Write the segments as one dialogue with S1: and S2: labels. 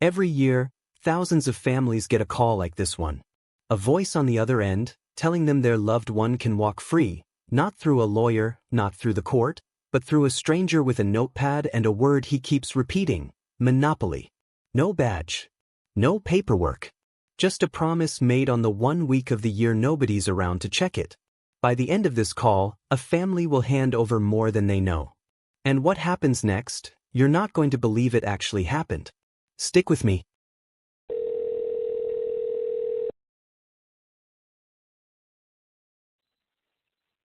S1: Every year, thousands of families get a call like this one. A voice on the other end, telling them their loved one can walk free, not through a lawyer, not through the court, but through a stranger with a notepad and a word he keeps repeating: Monopoly. No badge. No paperwork. Just a promise made on the 1 week of the year nobody's around to check it. By the end of this call, a family will hand over more than they know. And what happens next? You're not going to believe it actually happened. Stick with me.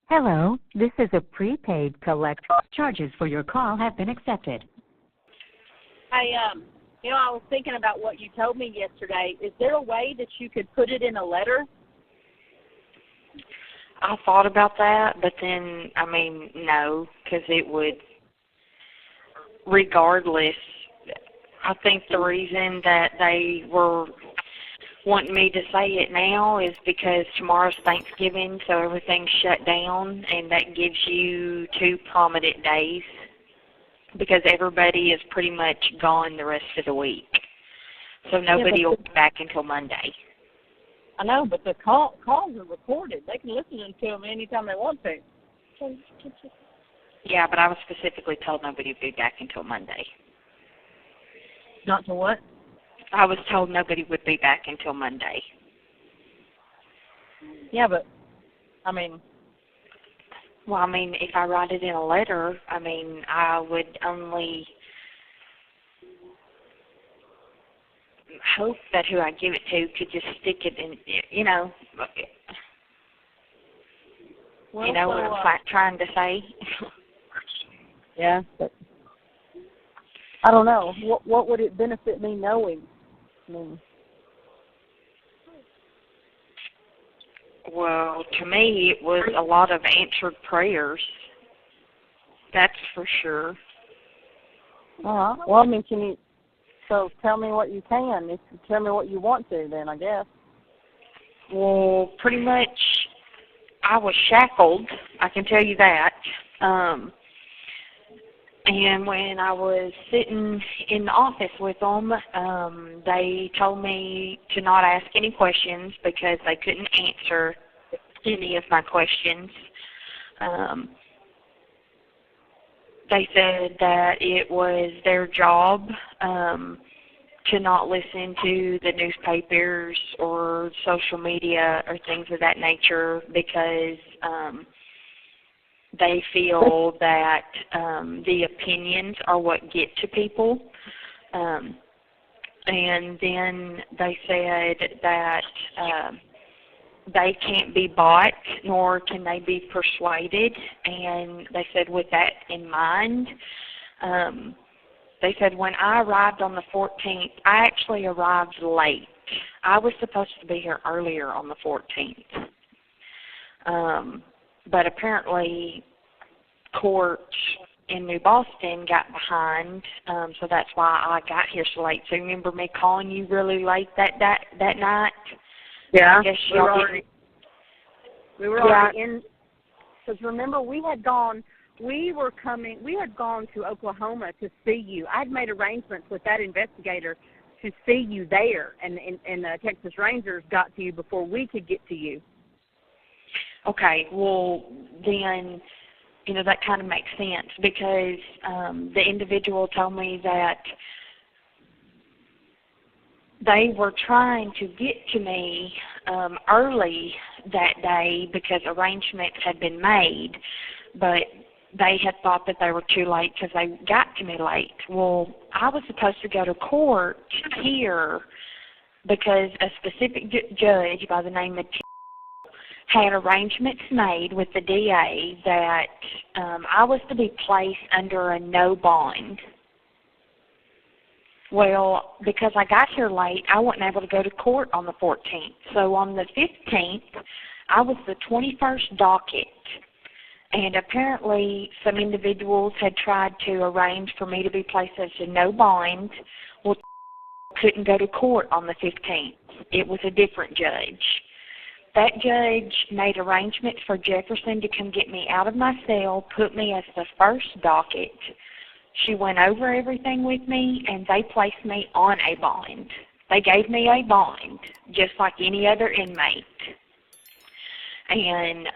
S2: Hello, this is a prepaid Collateral. Charges for your call have been accepted.
S3: I was thinking about what you told me yesterday. Is there a way that you could put it in a letter?
S4: I thought about that, but then, no, because it would, regardless, I think the reason that they were wanting me to say it now is because tomorrow's Thanksgiving, so everything's shut down, and that gives you 2 prominent days because everybody is pretty much gone the rest of the week. So nobody will be back until Monday.
S3: I know, but the calls are recorded. They can listen to them anytime they want to.
S4: Yeah, but I was specifically told nobody would be back until Monday.
S3: Not to what?
S4: I was told nobody would be back until Monday.
S3: Yeah, but,
S4: Well, if I write it in a letter, I would only hope that who I give it to could just stick it in,
S3: Well,
S4: you know what I'm trying to say?
S3: Yeah, but I don't know. What would it benefit me knowing?
S4: Well, to me, it was a lot of answered prayers. That's for sure.
S3: Well, can you? So tell me what you can. If you tell me what you want to, then I guess.
S4: Well, pretty much, I was shackled. I can tell you that. And when I was sitting in the office with them, they told me to not ask any questions because they couldn't answer any of my questions. They said that it was their job to not listen to the newspapers or social media or things of that nature because they feel that the opinions are what get to people. And then they said that they can't be bought, nor can they be persuaded. And they said with that in mind, they said when I arrived on the 14th, I actually arrived late. I was supposed to be here earlier on the 14th. But apparently court in New Boston got behind, so that's why I got here so late. So you remember me calling you really late that night?
S3: Yeah,
S4: I guess
S3: we were already in, because remember we had gone to Oklahoma to see you. I'd made arrangements with that investigator to see you there, and the Texas Rangers got to you before we could get to you.
S4: Okay, well, then, that kind of makes sense because the individual told me that they were trying to get to me early that day because arrangements had been made, but they had thought that they were too late because they got to me late. Well, I was supposed to go to court here because a specific judge by the name of had arrangements made with the DA that I was to be placed under a no bond. Well, because I got here late, I wasn't able to go to court on the 14th. So on the 15th, I was the 21st docket. And apparently some individuals had tried to arrange for me to be placed as a no bond. Well, couldn't go to court on the 15th. It was a different judge. That judge made arrangements for Jefferson to come get me out of my cell, put me as the first docket, She went over everything with me, and they placed me on a bond. They gave me a bond, just like any other inmate. And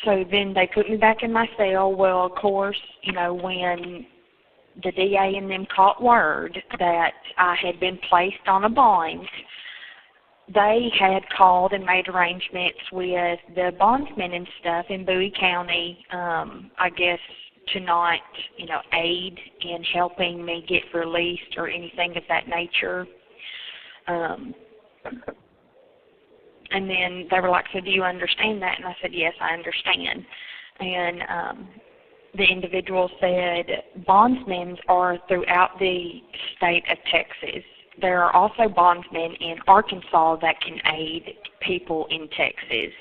S4: so then they put me back in my cell. Well, of course, you know, when the DA and them caught word that I had been placed on a bond, they had called and made arrangements with the bondsmen and stuff in Bowie County, I guess, to not, you know, aid in helping me get released or anything of that nature. And then they were like, so do you understand that? And I said, yes, I understand. And the individual said, bondsmen are throughout the state of Texas. There are also bondsmen in Arkansas that can aid people in Texas.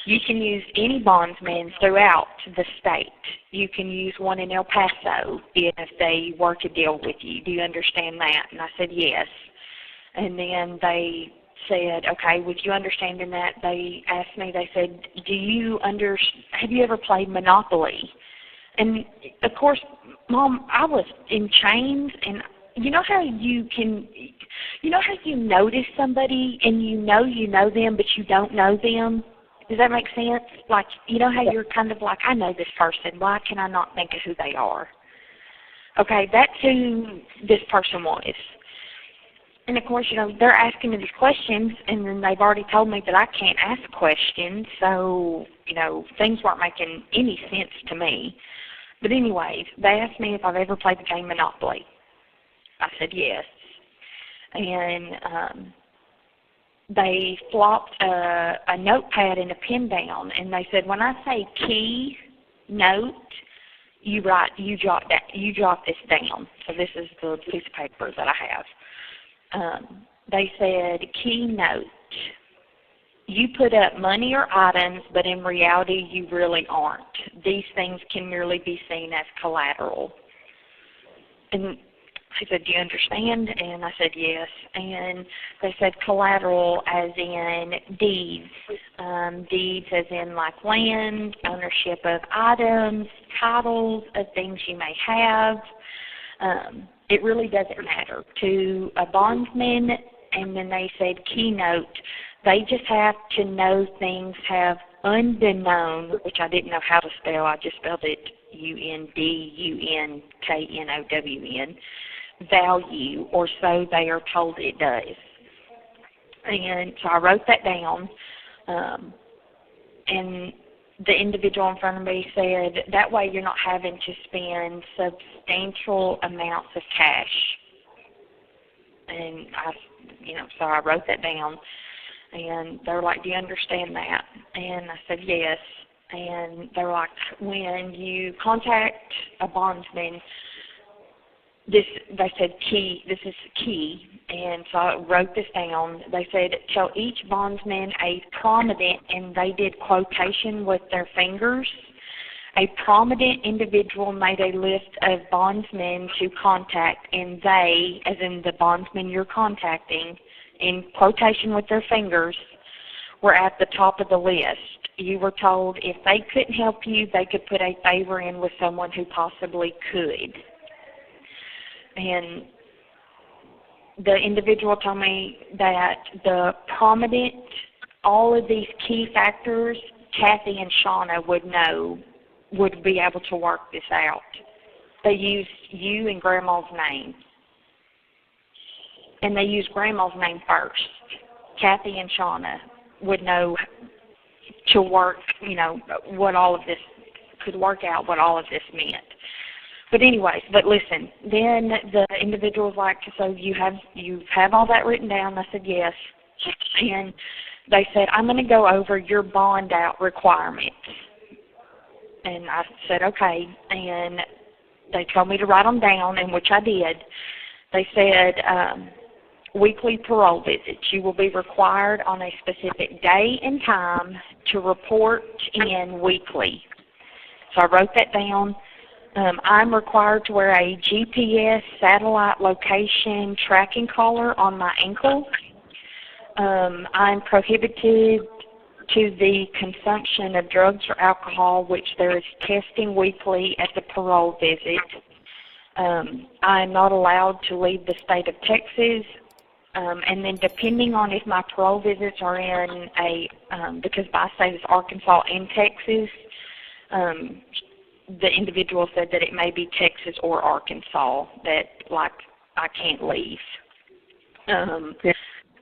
S4: You can use any bondsmen throughout the state. You can use one in El Paso if they work a deal with you. Do you understand that? And I said, yes. And then they said, okay, with you understanding that, they asked me, they said, have you ever played Monopoly? And, of course, Mom, I was in chains, and you know how you notice somebody and you know them, but you don't know them? Does that make sense? Like, you know how you're kind of like, I know this person. Why can I not think of who they are? Okay, that's who this person was. And, of course, you know, they're asking me these questions, and then they've already told me that I can't ask questions, so, you know, things weren't making any sense to me. But anyways, they asked me if I've ever played the game Monopoly. I said yes. And they flopped a notepad and a pen down, and they said, when I say key note, you jot this down. So this is the piece of paper that I have. They said, keynote, you put up money or items, but in reality you really aren't. These things can merely be seen as collateral. And I said, do you understand? And I said, yes. And they said collateral as in deeds. Deeds as in like land, ownership of items, titles of things you may have. It really doesn't matter to a bondsman. And then they said keynote. They just have to know things have unbeknown, which I didn't know how to spell. I just spelled it UNDUNKNOWN, value, or so they are told it does. And so I wrote that down. And the individual in front of me said, that way you're not having to spend substantial amounts of cash. And so I wrote that down. And they were like, do you understand that? And I said, yes. And they were like, when you contact a bondsman, they said key, this is key. And so I wrote this down. They said, tell each bondsman a prominent, and they did quotation with their fingers. A prominent individual made a list of bondsmen to contact, and they, as in the bondsman you're contacting, in quotation with their fingers, were at the top of the list. You were told if they couldn't help you, they could put a favor in with someone who possibly could. And the individual told me that the prominent, all of these key factors, Kathy and Shauna would be able to work this out. They used you and Grandma's name. And they used Grandma's name first. Kathy and Shauna would know to work, what all of this could work out, what all of this meant. But anyways, but listen, then the individual was like, so you have all that written down? I said, yes. And they said, I'm going to go over your bond out requirements. And I said, okay. And they told me to write them down, and which I did. They said, weekly parole visits. You will be required on a specific day and time to report in weekly. So I wrote that down. I'm required to wear a GPS satellite location tracking collar on my ankle. I'm prohibited to the consumption of drugs or alcohol, which there is testing weekly at the parole visit. I am not allowed to leave the state of Texas. And then depending on if my parole visits are in because my state is Arkansas and Texas, the individual said that it may be Texas or Arkansas that, like, I can't leave.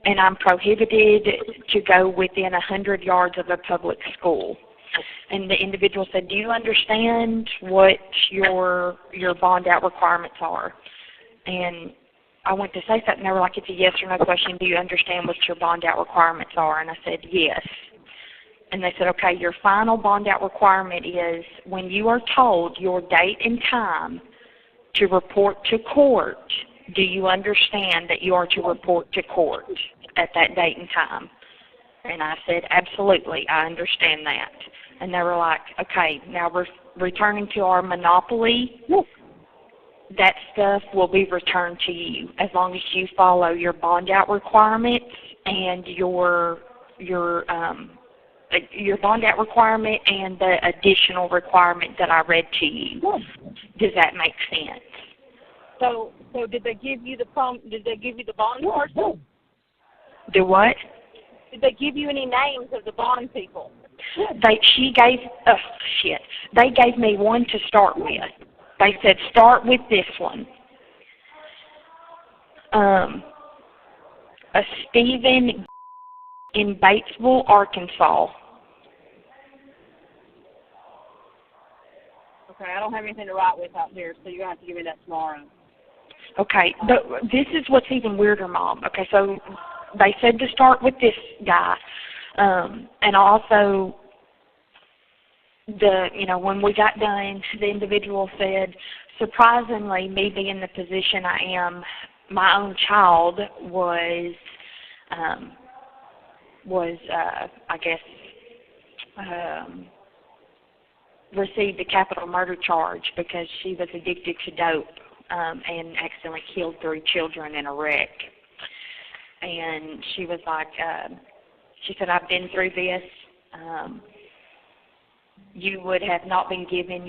S4: And I'm prohibited to go within 100 yards of a public school. And the individual said, do you understand what your bond out requirements are? And I went to say something. They were like, it's a yes or no question. Do you understand what your bond out requirements are? And I said, yes. And they said, okay, your final bond out requirement is when you are told your date and time to report to court, do you understand that you are to report to court at that date and time? And I said, absolutely, I understand that. And they were like, okay, now we're returning to our monopoly. That stuff will be returned to you as long as you follow your bond out requirements and your bond out requirement and the additional requirement that I read to you. Does that make sense?
S3: So did they give you the bond person?
S4: Do what?
S3: Did they give you any names of the bond people?
S4: They gave me one to start with. They said, start with this one. A Stephen in Batesville, Arkansas.
S3: Okay, I don't have anything to write with out here, so you're going to have to give me that tomorrow.
S4: Okay, this is what's even weirder, Mom. Okay, so they said to start with this guy. And also, when we got done, the individual said, surprisingly, me being in the position I am, my own child was received a capital murder charge because she was addicted to dope and accidentally killed 3 children in a wreck. And she was like, she said, I've been through this. You would have not been given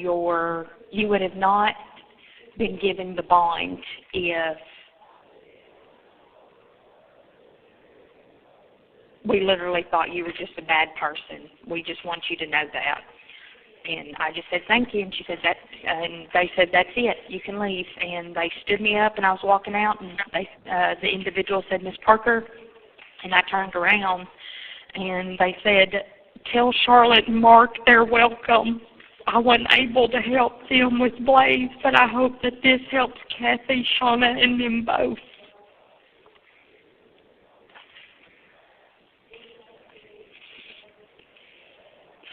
S4: the bond if we literally thought you were just a bad person. We just want you to know that. And I just said, thank you. And she said, and they said, that's it. You can leave. And they stood me up, and I was walking out, and the individual said, Miss Parker. And I turned around, and they said, tell Charlotte and Mark they're welcome. I wasn't able to help them with Blaze, but I hope that this helps Kathy, Shauna, and them both.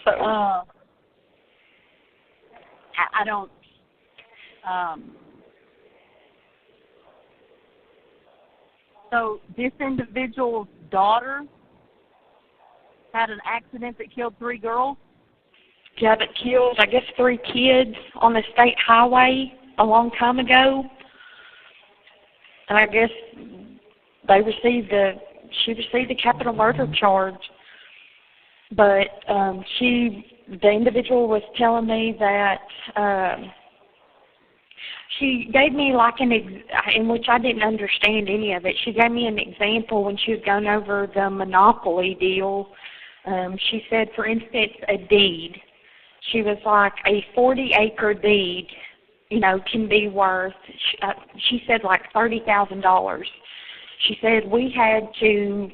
S4: So,
S3: I don't, so this individual's daughter had an accident that killed 3 girls?
S4: Yeah, that killed, I guess, 3 kids on the state highway a long time ago. And I guess she received a capital murder charge. But the individual was telling me that she gave me like in which I didn't understand any of it. She gave me an example when she was going over the monopoly deal. She said, for instance, a deed. She was like, a 40-acre deed, can be worth, she said, like $30,000. She said we had to,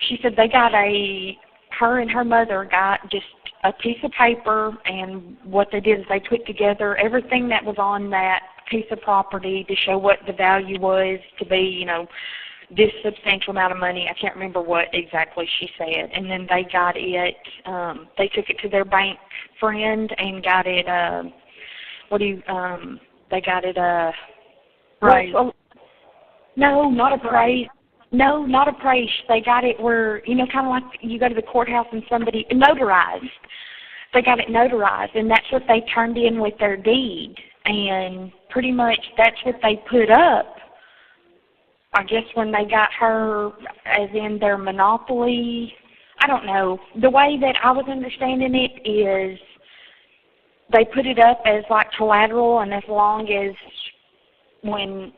S4: she said her and her mother got just a piece of paper, and what they did is they put together everything that was on that piece of property to show what the value was to be, this substantial amount of money. I can't remember what exactly she said. And then they got it, they took it to their bank friend and got it, they got it,
S3: Right.
S4: No, not appraised. No, not appraised. They got it where, kind of like you go to the courthouse and somebody, notarized. They got it notarized, and that's what they turned in with their deed. And pretty much that's what they put up, I guess, when they got her, as in their monopoly. I don't know. The way that I was understanding it is they put it up as like collateral, and as long as when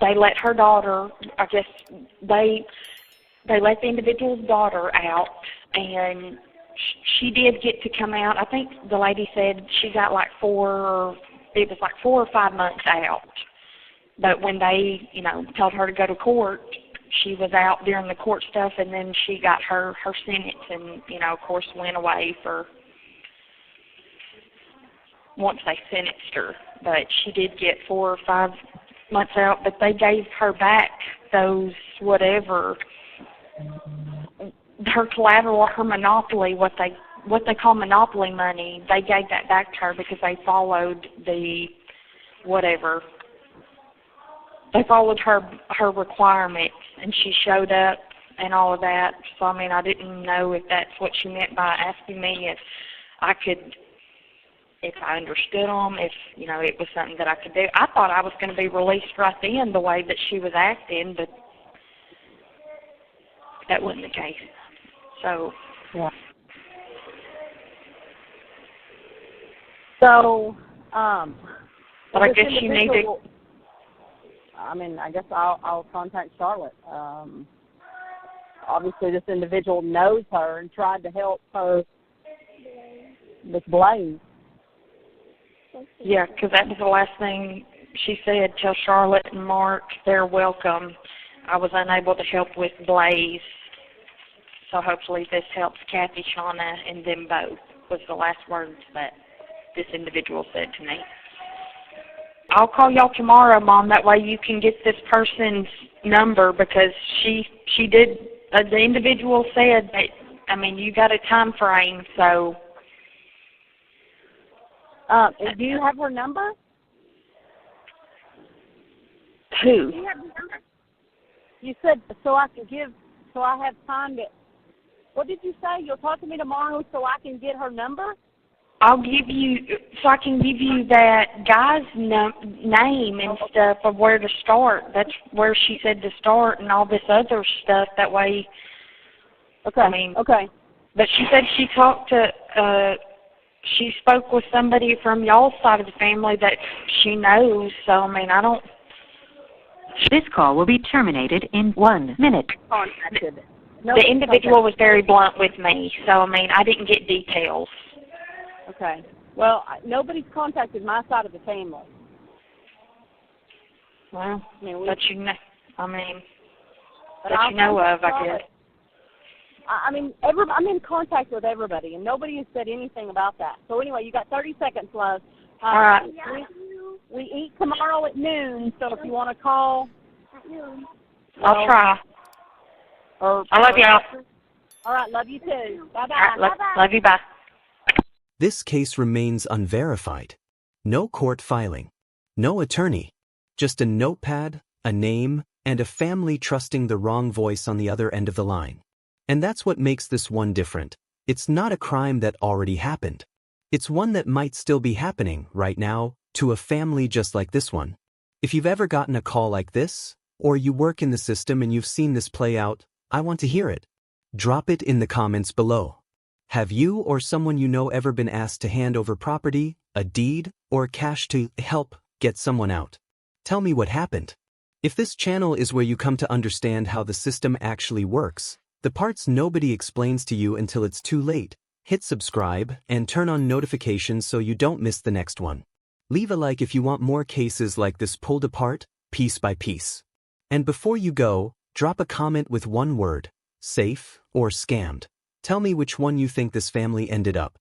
S4: they let her daughter, I guess they let the individual's daughter out, and she did get to come out. I think the lady said she got like 4 or 5 months out. But when they, told her to go to court, she was out during the court stuff, and then she got her sentence and, of course, went away for once they sentenced her. But she did get 4 or 5 months out, but they gave her back those whatever, her collateral, her monopoly, what they call monopoly money, they gave that back to her because they followed the whatever. They followed her requirements, and she showed up and all of that. So, I didn't know if that's what she meant by asking me if I understood them, if, it was something that I could do. I thought I was going to be released right then the way that she was acting, but that wasn't the case. So,
S3: yeah. So,
S4: but I guess you need to.
S3: I guess I'll contact Charlotte. Obviously, this individual knows her and tried to help her with Blaze.
S4: Yeah, because that was the last thing she said. Tell Charlotte and Mark they're welcome. I was unable to help with Blaze, so hopefully this helps Kathy, Shauna, and them both, was the last words that this individual said to me. I'll call y'all tomorrow, Mom. That way you can get this person's number, because she did, the individual said that, you got a time frame, so.
S3: Do you have her number?
S4: Who?
S3: Do you have her number? You said so I have time to, what did you say? You'll talk to me tomorrow so I can get her number?
S4: I'll give you, so I can give you that guy's name and stuff of where to start. That's where she said to start, and all this other stuff. That way,
S3: okay. Okay.
S4: But she said she talked to, she spoke with somebody from y'all's side of the family that she knows. So, I don't.
S2: This call will be terminated in 1 minute.
S4: The individual was very blunt with me, so, I didn't get details.
S3: Okay. Well, nobody's contacted my side of the family.
S4: Well, that you know, that you know of, I guess.
S3: I'm in contact with everybody, and nobody has said anything about that. So anyway, you got 30 seconds, love.
S4: All right.
S3: We eat tomorrow at noon, so if you want to call at noon,
S4: I'll try. I love y'all.
S3: All right, love you too. Bye-bye.
S4: Right, love you, bye.
S1: This case remains unverified. No court filing. No attorney. Just a notepad, a name, and a family trusting the wrong voice on the other end of the line. And that's what makes this one different. It's not a crime that already happened. It's one that might still be happening right now to a family just like this one. If you've ever gotten a call like this, or you work in the system and you've seen this play out, I want to hear it. Drop it in the comments below. Have you or someone you know ever been asked to hand over property, a deed, or cash to help get someone out? Tell me what happened. If this channel is where you come to understand how the system actually works, the parts nobody explains to you until it's too late, hit subscribe and turn on notifications so you don't miss the next one. Leave a like if you want more cases like this pulled apart, piece by piece. And before you go, drop a comment with one word, safe or scammed. Tell me which one you think this family ended up.